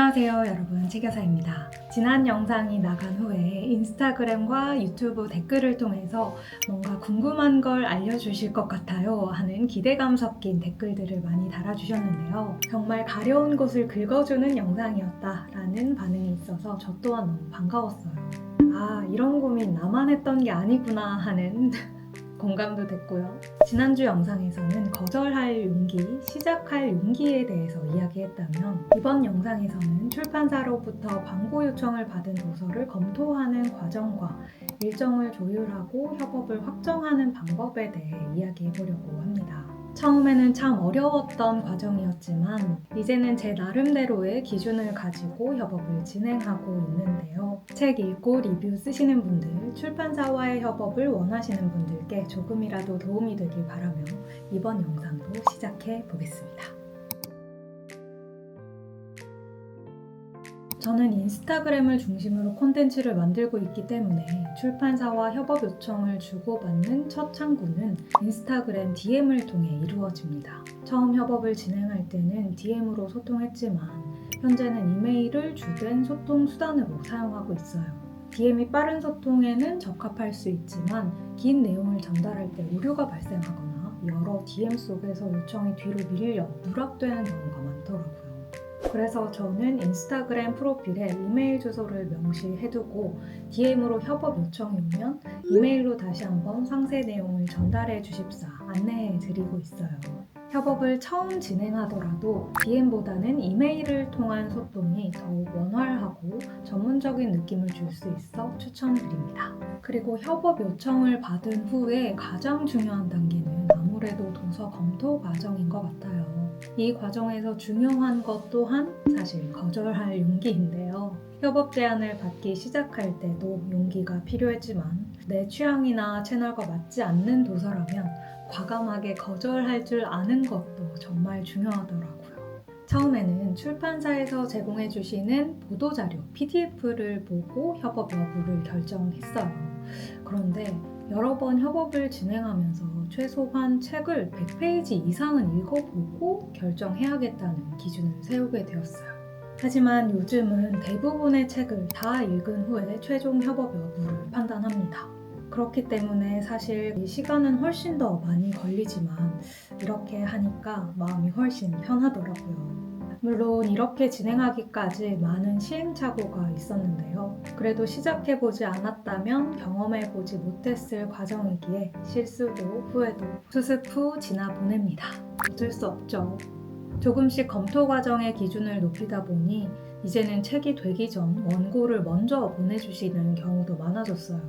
안녕하세요 여러분, 책여사입니다. 지난 영상이 나간 후에 인스타그램과 유튜브 댓글을 통해서 뭔가 궁금한 걸 알려주실 것 같아요 하는 기대감 섞인 댓글들을 많이 달아주셨는데요. 정말 가려운 곳을 긁어주는 영상이었다 라는 반응이 있어서 저 또한 너무 반가웠어요. 아, 이런 고민 나만 했던 게 아니구나 하는 공감도 됐고요. 지난주 영상에서는 거절할 용기, 시작할 용기에 대해서 이야기했다면 이번 영상에서는 출판사로부터 광고 요청을 받은 도서를 검토하는 과정과 일정을 조율하고 협업을 확정하는 방법에 대해 이야기해보려고 합니다. 처음에는 참 어려웠던 과정이었지만 이제는 제 나름대로의 기준을 가지고 협업을 진행하고 있는데요. 책 읽고 리뷰 쓰시는 분들, 출판사와의 협업을 원하시는 분들께 조금이라도 도움이 되길 바라며 이번 영상도 시작해 보겠습니다. 저는 인스타그램을 중심으로 콘텐츠를 만들고 있기 때문에 출판사와 협업 요청을 주고받는 첫 창구는 인스타그램 DM을 통해 이루어집니다. 처음 협업을 진행할 때는 DM으로 소통했지만 현재는 이메일을 주된 소통 수단으로 사용하고 있어요. DM이 빠른 소통에는 적합할 수 있지만 긴 내용을 전달할 때 오류가 발생하거나 여러 DM 속에서 요청이 뒤로 밀려 누락되는 경우가 많더라고요. 그래서 저는 인스타그램 프로필에 이메일 주소를 명시해두고 DM으로 협업 요청이 오면 이메일로 다시 한번 상세 내용을 전달해 주십사 안내해 드리고 있어요. 협업을 처음 진행하더라도 DM보다는 이메일을 통한 소통이 더욱 원활하고 전문적인 느낌을 줄 수 있어 추천드립니다. 그리고 협업 요청을 받은 후에 가장 중요한 단계는 아무래도 도서 검토 과정인 것 같아요. 이 과정에서 중요한 것 또한 사실 거절할 용기인데요. 협업 제안을 받기 시작할 때도 용기가 필요했지만 내 취향이나 채널과 맞지 않는 도서라면 과감하게 거절할 줄 아는 것도 정말 중요하더라고요. 처음에는 출판사에서 제공해 주시는 보도자료 PDF를 보고 협업 여부를 결정했어요. 그런데 여러 번 협업을 진행하면서 최소한 책을 100페이지 이상은 읽어보고 결정해야겠다는 기준을 세우게 되었어요. 하지만 요즘은 대부분의 책을 다 읽은 후에 최종 협업 여부를 판단합니다. 그렇기 때문에 사실 이 시간은 훨씬 더 많이 걸리지만 이렇게 하니까 마음이 훨씬 편하더라고요. 물론 이렇게 진행하기까지 많은 시행착오가 있었는데요. 그래도 시작해보지 않았다면 경험해보지 못했을 과정이기에 실수도 후회도 수습 후 지나 보냅니다. 어쩔 수 없죠. 조금씩 검토 과정의 기준을 높이다 보니 이제는 책이 되기 전 원고를 먼저 보내주시는 경우도 많아졌어요.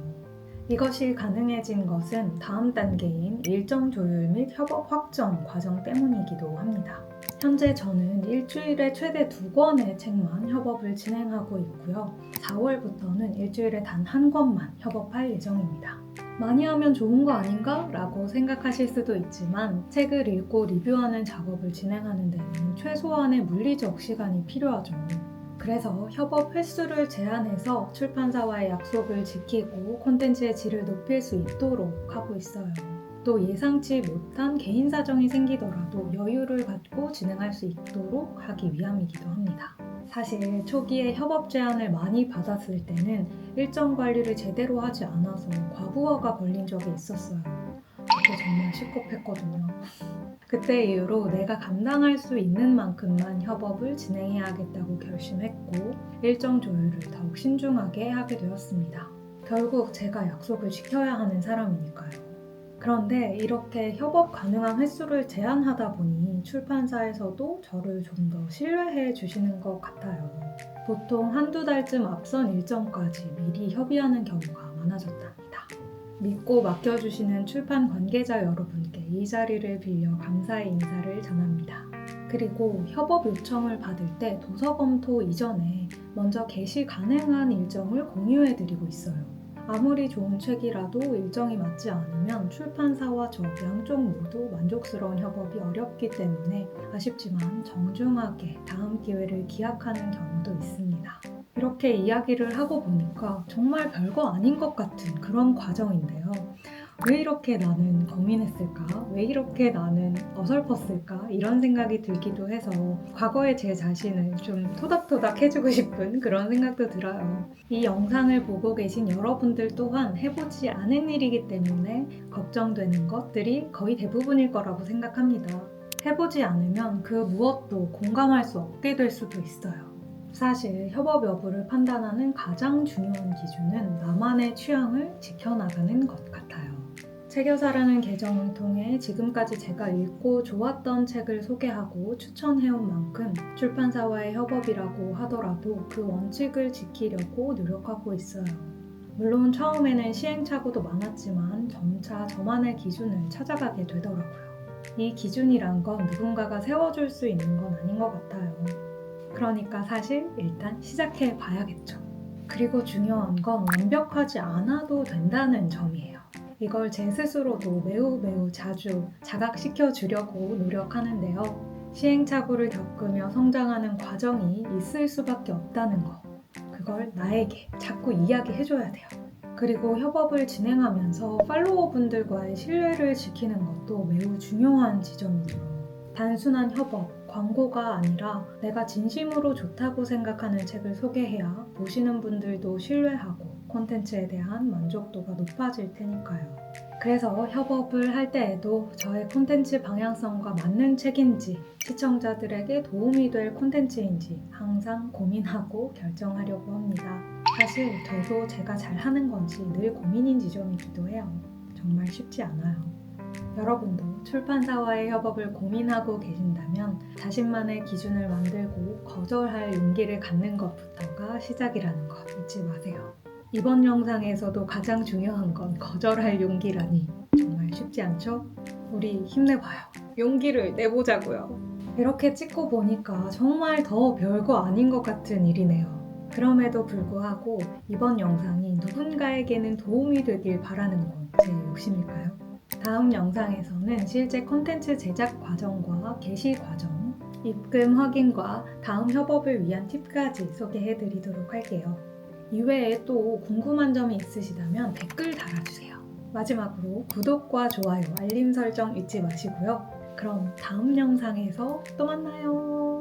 이것이 가능해진 것은 다음 단계인 일정 조율 및 협업 확정 과정 때문이기도 합니다. 현재 저는 일주일에 최대 2권의 책만 협업을 진행하고 있고요. 4월부터는 일주일에 단 1권만 협업할 예정입니다. 많이 하면 좋은 거 아닌가? 라고 생각하실 수도 있지만 책을 읽고 리뷰하는 작업을 진행하는 데는 최소한의 물리적 시간이 필요하죠. 그래서 협업 횟수를 제한해서 출판사와의 약속을 지키고 콘텐츠의 질을 높일 수 있도록 하고 있어요. 또 예상치 못한 개인 사정이 생기더라도 여유를 갖고 진행할 수 있도록 하기 위함이기도 합니다. 사실 초기에 협업 제안을 많이 받았을 때는 일정 관리를 제대로 하지 않아서 과부하가 걸린 적이 있었어요. 그때 정말 시급했거든요. 그때 이후로 내가 감당할 수 있는 만큼만 협업을 진행해야겠다고 결심했고 일정 조율을 더욱 신중하게 하게 되었습니다. 결국 제가 약속을 지켜야 하는 사람이니까요. 그런데 이렇게 협업 가능한 횟수를 제한하다 보니 출판사에서도 저를 좀 더 신뢰해 주시는 것 같아요. 보통 한두 달쯤 앞선 일정까지 미리 협의하는 경우가 많아졌답니다. 믿고 맡겨주시는 출판 관계자 여러분께 이 자리를 빌려 감사의 인사를 전합니다. 그리고 협업 요청을 받을 때 도서 검토 이전에 먼저 게시 가능한 일정을 공유해드리고 있어요. 아무리 좋은 책이라도 일정이 맞지 않으면 출판사와 저 양쪽 모두 만족스러운 협업이 어렵기 때문에 아쉽지만 정중하게 다음 기회를 기약하는 경우도 있습니다. 이렇게 이야기를 하고 보니까 정말 별거 아닌 것 같은 그런 과정인데요. 왜 이렇게 나는 고민했을까? 왜 이렇게 나는 어설펐을까? 이런 생각이 들기도 해서 과거의 제 자신을 좀 토닥토닥 해주고 싶은 그런 생각도 들어요. 이 영상을 보고 계신 여러분들 또한 해보지 않은 일이기 때문에 걱정되는 것들이 거의 대부분일 거라고 생각합니다. 해보지 않으면 그 무엇도 공감할 수 없게 될 수도 있어요. 사실 협업 여부를 판단하는 가장 중요한 기준은 나만의 취향을 지켜나가는 것 같아요. 책여사라는 계정을 통해 지금까지 제가 읽고 좋았던 책을 소개하고 추천해온 만큼 출판사와의 협업이라고 하더라도 그 원칙을 지키려고 노력하고 있어요. 물론 처음에는 시행착오도 많았지만 점차 저만의 기준을 찾아가게 되더라고요. 이 기준이란 건 누군가가 세워줄 수 있는 건 아닌 것 같아요. 그러니까 사실 일단 시작해 봐야겠죠. 그리고 중요한 건 완벽하지 않아도 된다는 점이에요. 이걸 제 스스로도 매우 자주 자각시켜 주려고 노력하는데요. 시행착오를 겪으며 성장하는 과정이 있을 수밖에 없다는 거. 그걸 나에게 자꾸 이야기해줘야 돼요. 그리고 협업을 진행하면서 팔로워 분들과의 신뢰를 지키는 것도 매우 중요한 지점이죠. 단순한 협업, 광고가 아니라 내가 진심으로 좋다고 생각하는 책을 소개해야 보시는 분들도 신뢰하고 콘텐츠에 대한 만족도가 높아질 테니까요. 그래서 협업을 할 때에도 저의 콘텐츠 방향성과 맞는 책인지 시청자들에게 도움이 될 콘텐츠인지 항상 고민하고 결정하려고 합니다. 사실 저도 제가 잘하는 건지 늘 고민인 지점이기도 해요. 정말 쉽지 않아요. 여러분도 출판사와의 협업을 고민하고 계신다면 자신만의 기준을 만들고 거절할 용기를 갖는 것부터가 시작이라는 거 잊지 마세요. 이번 영상에서도 가장 중요한 건 거절할 용기라니 정말 쉽지 않죠? 우리 힘내봐요. 용기를 내보자고요. 이렇게 찍고 보니까 정말 더 별거 아닌 것 같은 일이네요. 그럼에도 불구하고 이번 영상이 누군가에게는 도움이 되길 바라는 건 제 욕심일까요? 다음 영상에서는 실제 콘텐츠 제작 과정과 게시 과정, 입금 확인과 다음 협업을 위한 팁까지 소개해드리도록 할게요. 이외에 또 궁금한 점이 있으시다면 댓글 달아주세요. 마지막으로 구독과 좋아요, 알림 설정 잊지 마시고요. 그럼 다음 영상에서 또 만나요.